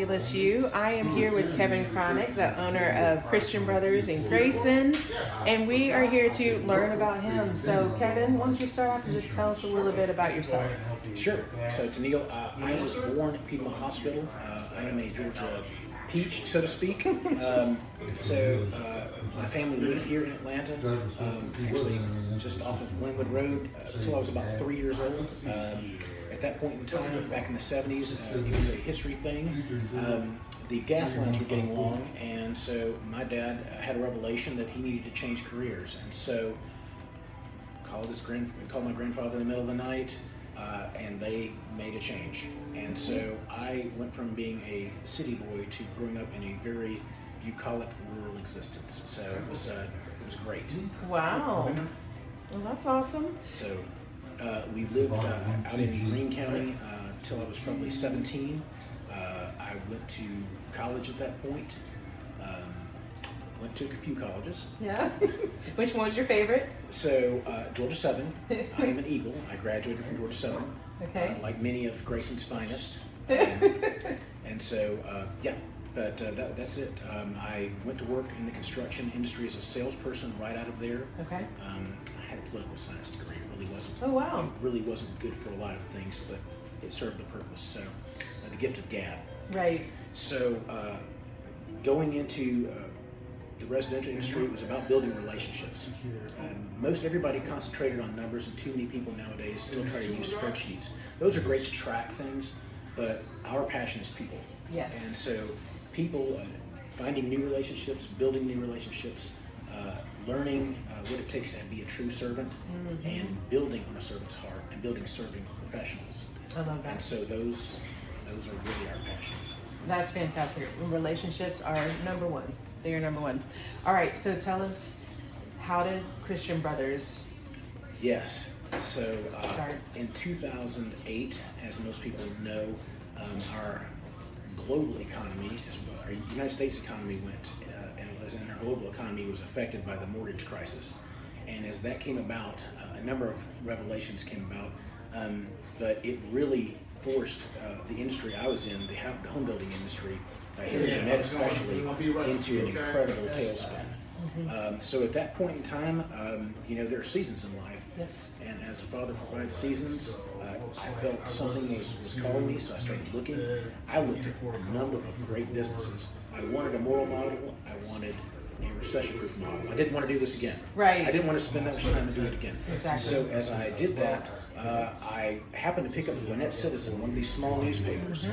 Fabulous You. I am here with Kevin Cronick, the owner of Christian Brothers in Grayson, and we are here to learn about him. So, Kevin, why don't you start off and just tell us a little bit about yourself? Sure. So, Tennille, I was born at Piedmont Hospital. I am a Georgia peach, so to speak. My family lived here in Atlanta, actually just off of Glenwood Road, until I was about 3 years old. At that point in time, back in the 70s, it was a history thing. The gas lines were getting long, and so my dad had a revelation that he needed to change careers. And so called my grandfather in the middle of the night, and they made a change. And so I went from being a city boy to growing up in a very bucolic rural existence. So it was great. Wow. Well, that's awesome. So we lived out in Greene County till I was probably 17. I went to college at that point. Went to a few colleges. Yeah. Which one was your favorite? So Georgia Southern. I am an Eagle. I graduated from Georgia Southern. Okay. Like many of Grayson's finest. But that's it. I went to work in the construction industry as a salesperson right out of there. Okay. I had a political science degree. It really wasn't. Oh, wow. It really wasn't good for a lot of things, but it served the purpose. So the gift of gab. Right. So going into the residential industry, it was about building relationships. Most everybody concentrated on numbers, and too many people nowadays still try to use spreadsheets. Those are great to track things, but our passion is people. Yes. And so people finding new relationships, building new relationships, learning what it takes to be a true servant, and building on a servant's heart, and building serving professionals. I love that. And so those are really our passion. That's fantastic. Relationships are number one. They are number one. All right, so tell us, how did Christian Brothers Yes. So start? In 2008, as most people know, our global economy, our United States economy went, and our global economy was affected by the mortgage crisis. And as that came about, a number of revelations came about, but it really forced the industry I was in, the home building industry, here in Gwinnett especially, into an incredible tailspin. So at that point in time, there are seasons in life. Yes. And as the Father provides seasons, I felt something was calling me, so I started looking. I looked at a number of great businesses. I wanted a moral model. I wanted a recession-proof model. I didn't want to do this again. Right. I didn't want to spend that much time to do it again. Exactly. So as I did that, I happened to pick up the Gwinnett Citizen, one of these small newspapers,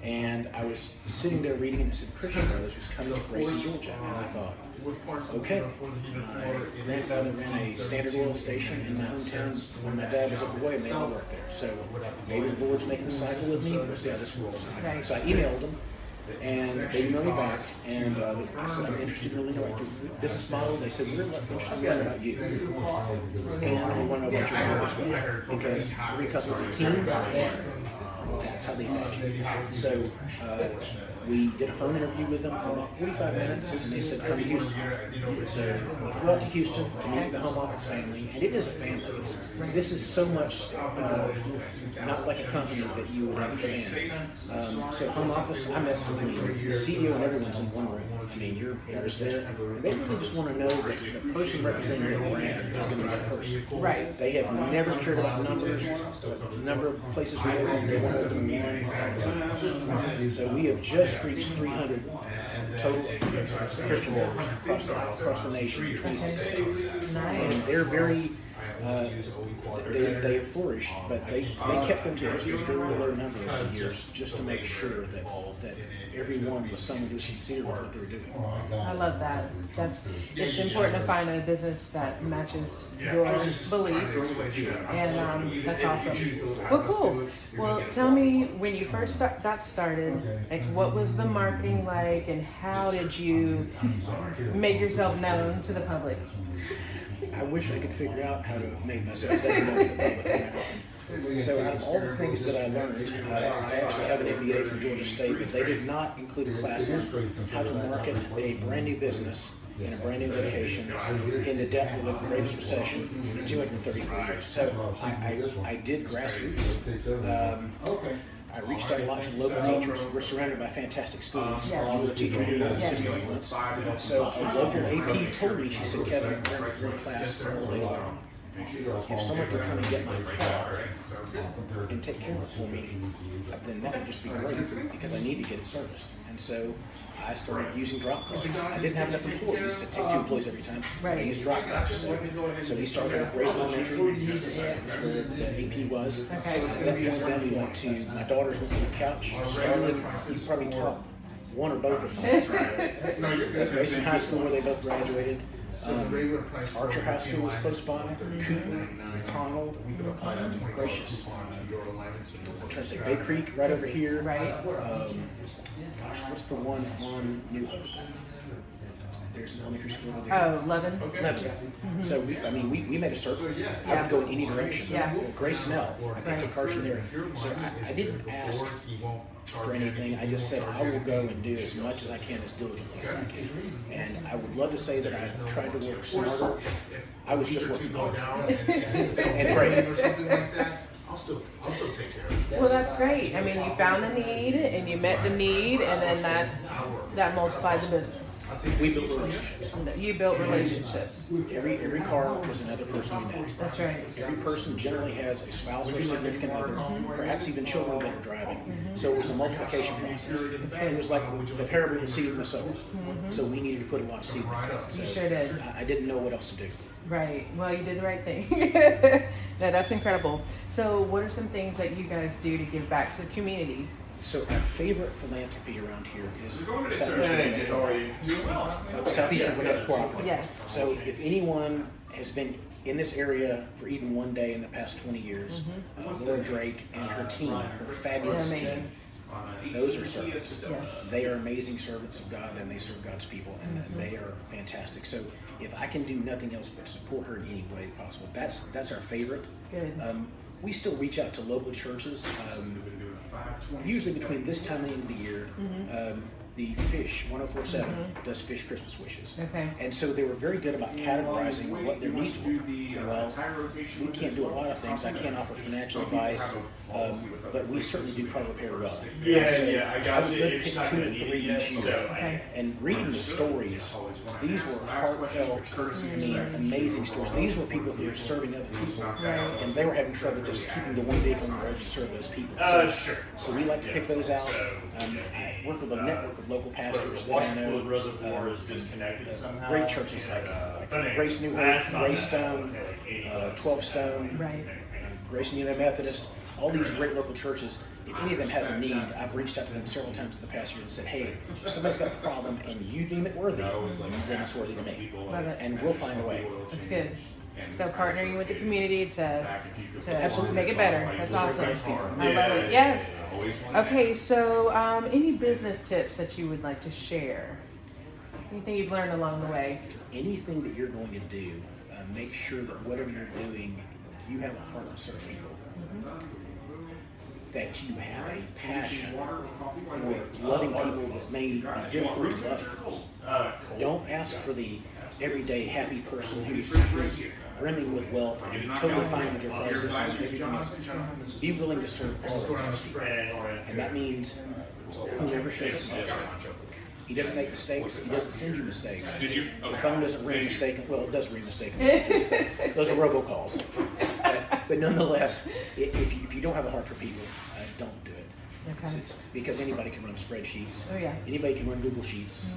and I was sitting there reading it, and it said Christian Brothers was coming to Grayson, Georgia, and I thought, okay, my grandfather ran a Standard Oil station in my hometown when my dad was a boy, and they all worked there. So maybe the Lord's making a cycle with me. We'll see how this works. Right. So I emailed them, and they emailed me back, and I said, I'm interested in really knowing your business model. They said, we're interested in learning about you, and we want to know about your life as well, because every couple's a team, and that's how they imagine. So we did a phone interview with them for about 45 minutes, and they said, come to Houston. So we flew out to Houston to meet the home office family, and it is a family. This is so much not like a company that you would understand. So home office, I met the CEO and everyone's in one room. I mean, you're just there. And they really just want to know that the person representing their brand is going to be that person. Right. They have never cared about numbers, but the number of places we go, they want to open one. So we have just reached 300 total Christian members across the nation in 26 states. And they're very, they have flourished, but they kept them to just a very low number of the years just to make sure that everyone was someone who was sincere about what they were doing. I love that. It's important to find a business that matches your beliefs, and that's awesome. Well, cool. Well, tell me, when you first got started, like, what was the marketing like, and how did you make yourself known to the public? I wish I could figure out how to make myself better known to the public. So out of all the things that I learned, I actually have an MBA from Georgia State, but they did not include a class in how to market a brand new business in a brand new location in the depth of the greatest recession in 234 years. So I did grassroots. I reached out a lot to local teachers. We're surrounded by fantastic schools. All the teachers in the system at once. So a local AP told me, she said, Kevin, we're in class all day long. If someone could come and get my car and take care of it for me, then that would just be great because I need to get it serviced. And so I started using drop cars. I didn't have enough employees to take 2 employees every time, but I used drop cars. So we started with Grayson-Christian, that's where the AP was. At that point, then we went to, my daughters went to the couch, started, you probably taught one or both of them. At Grayson High School, where they both graduated. Archer High School was close by, Cooper, Connell, Gracious. I'm trying to say Bay Creek right over here. Right. Gosh, what's the one on New Hope? There's an elementary school over Oh, there. Levin. So we made a circle. I would go in any direction. Grace Snell, I picked a cars from there. So I didn't ask for anything. I just said I will go and do as much as I can, as diligently as I can. And I would love to say that I tried to work smarter. I was just working harder. And great. I'll still take care of it. Well, that's great. I mean, you found the need and you met the need, and then that multiplied the business. We built relationships. You built relationships. Every car was another person we met. That's right. Every person generally has a spouse or a significant other, perhaps even children that are driving. So it was a multiplication process. It was like the parable of the seed and the sower. So we needed to put a lot of seed in the ground. So You sure did. I didn't know what else to do. Right. Well, you did the right thing. No, that's incredible. So what are some things that you guys do to give back to the community? So our favorite philanthropy around here is Southeastern Gwinnett Cooperative. Yes. So if anyone has been in this area for even one day in the past 20 years, Laura Drake and her team, her fabulous team, those are servants. Yes. They are amazing servants of God, and they serve God's people, and they are fantastic. So if I can do nothing else but support her in any way possible, that's our favorite. Good. We still reach out to local churches. Usually between this time and the end of the year, the Fish 104.7 does Fish Christmas Wishes. Okay. And so they were very good about categorizing what their needs were. Well, we can't do a lot of things. I can't offer financial advice, but we certainly do car repair well. I got you. I would pick 2 or 3 each year. Okay. And reading the stories, these were heartfelt, amazing stories. These were people who were serving other people, and they were having trouble just keeping the one vehicle on the road to serve those people. So we like to pick those out. I work with a network of local pastors that I know. Reservoir is disconnected somehow. Great churches like Grace New Hope, Greystone, 12 Stone, Right. Grace United Methodist, all these great local churches. If any of them has a need, I've reached out to them several times in the past year and said, hey, if somebody's got a problem and you deem it worthy, then it's worthy to me. Love it. And we'll find a way. That's good. So partnering with the community to Absolutely. make it better. That's awesome. I love it. Yes. Okay, so any business tips that you would like to share? Anything you've learned along the way? Anything that you're going to do, make sure that whatever you're doing, you have a heart to serve people. That you have a passion for loving people that may be difficult to love. Don't ask for the everyday happy person who's brimming with wealth and totally fine with their crisis and everything else. Be willing to serve all of God's people. And that means whoever shows up next. He doesn't make mistakes. He doesn't send you mistakes. Did you? The phone doesn't ring mistaken. Well, it does ring mistaken. Those are robocalls. But nonetheless, if you don't have a heart for people, don't do it. Okay. It's because anybody can run spreadsheets. Oh yeah. Anybody can run Google Sheets,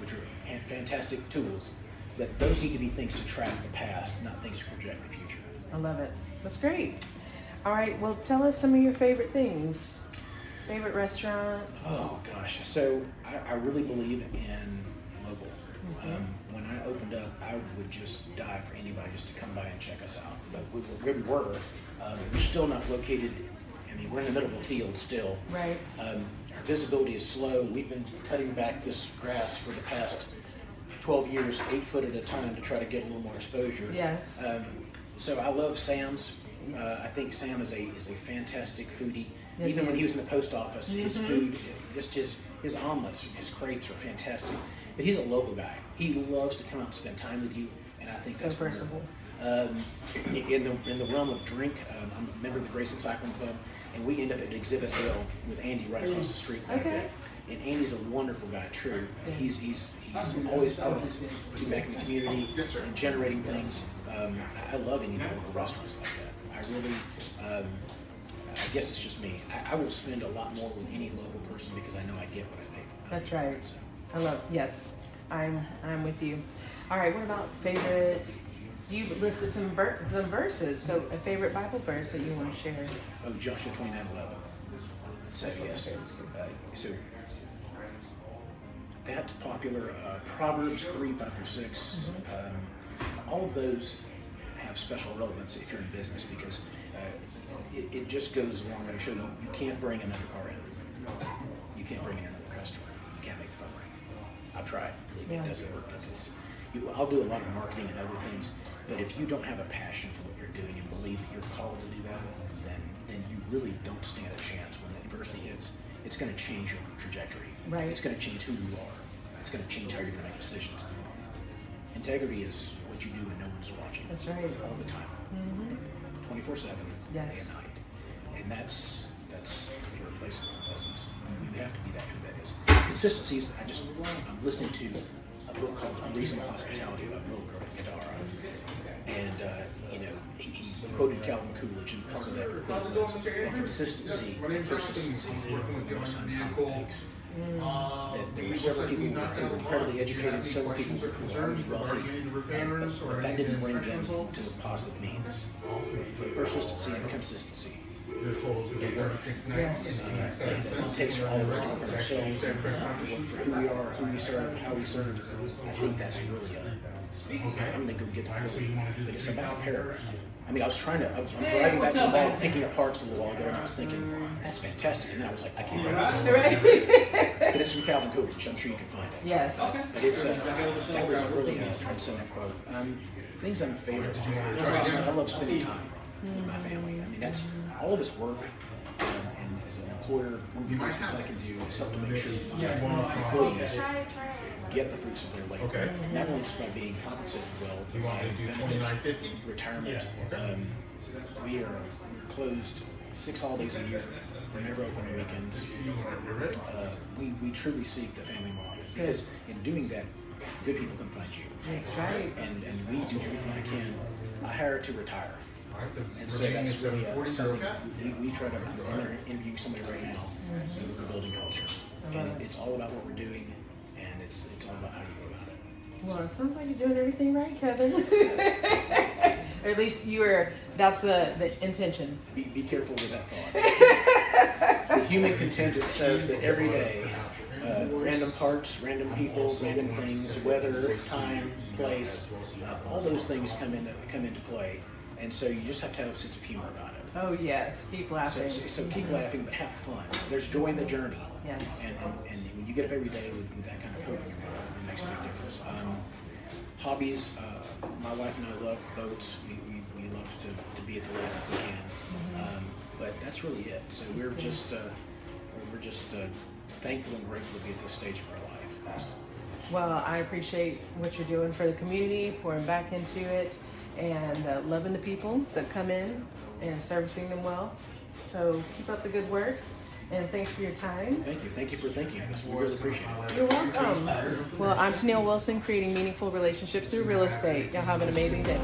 which are fantastic tools. But those need to be things to track the past, not things to project the future. I love it. That's great. All right. Well, tell us some of your favorite things. Favorite restaurant? Oh gosh, so I really believe in local. When I opened up, I would just die for anybody just to come by and check us out. But where we were, we're still not located. I mean, we're in the middle of a field still. Right. Our visibility is slow. We've been cutting back this grass for the past 12 years, 8 foot at a time, to try to get a little more exposure. Yes. So I love Sam's. I think Sam is a fantastic foodie. Yes, Even when he he is. was in the post office, his food, just his omelets, his crepes are fantastic. But he's a local guy. He loves to come out and spend time with you, and I think So that's personable. In the realm of drink, I'm a member of the Grayson Cycling Club, and we end up at Exhibit Hill with Andy right across the street. Okay. And Andy's a wonderful guy, true. He's always putting back in the community and generating things. I love any local restaurants like that. I really, I guess it's just me. I will spend a lot more with any local person because I know I get what I pay. That's right. So. I love, yes, I'm with you. All right, what about favorite? You've listed some verses, so a favorite Bible verse that you want to share? Oh, Joshua 29:11. Says yes. So that's popular. Proverbs 3:5-6. All of those have special relevance if you're in business because it just goes along to show you can't bring another car in. You can't bring in another customer. You can't make the phone ring. I've tried. Believe me, it doesn't work. I'll do a lot of marketing and other things, but if you don't have a passion for what you're doing and believe that you're called to do that, then you really don't stand a chance when adversity hits. It's going to change your trajectory. Right. It's going to change who you are. It's going to change how you're going to make decisions. Integrity is what you do when no one's watching. That's right. All the time. 24/7, Yes. day and night. And that's irreplaceable in business. You have to be that who that is. Consistency is, I'm listening to a book called Unreasonable Hospitality by Will Guidara. And, he quoted Calvin Coolidge, and part of that quote was that consistency and persistency are the most uncommon things. That there were several people who were incredibly educated, several people who were already wealthy, but that didn't bring them to positive means. But persistency and consistency. Yes. It takes for all of us to work on ourselves, to work for who we are, who we serve, how we serve. I think that's really I'm going to go get the quote, but it's about a paragraph. I mean, I'm driving back to the mall, picking up parts a little while ago, and I was thinking, that's fantastic. And then I was like, I can't remember this. But it's from Calvin Coolidge. I'm sure you can find it. Yes. But it's that was really a transcendent quote. Things I'm favorite. I love spending time with my family. I mean, that's all of us work. And as an employer, one of the best things I can do is help to make sure my employees get the fruits of their labor. Okay. Not only just by being compensated well, but by benefits, retirement. We're closed 6 holidays a year. We're never open on weekends. We truly seek the family model because in doing that, good people can find you. That's right. And we do everything I can. I hire to retire. And so that's really something we try to. I'm interviewing somebody right now. So we're building culture, and it's all about what we're doing, and it's all about how you go about it. Well, it sounds like you're doing everything right, Kevin. Or at least that's the intention. Be careful with that thought. The human contingent says that every day, random parts, random people, random things, weather, time, place, all those things come into play. And so you just have to have a sense of humor about it. Oh yes, keep laughing. So keep laughing, but have fun. There's joy in the journey. Yes. And when you get up every day with that kind of hope in your heart, it makes a big difference. Hobbies, my wife and I love boats. We love to be at the lake if we can. But that's really it. So we're just thankful and grateful to be at this stage of our life. Well, I appreciate what you're doing for the community, pouring back into it, and loving the people that come in and servicing them well. So keep up the good work, and thanks for your time. Thank you. Thank you for thinking of us. We really appreciate it. You're welcome. Well, I'm Tennille Wilson, creating meaningful relationships through real estate. Y'all have an amazing day.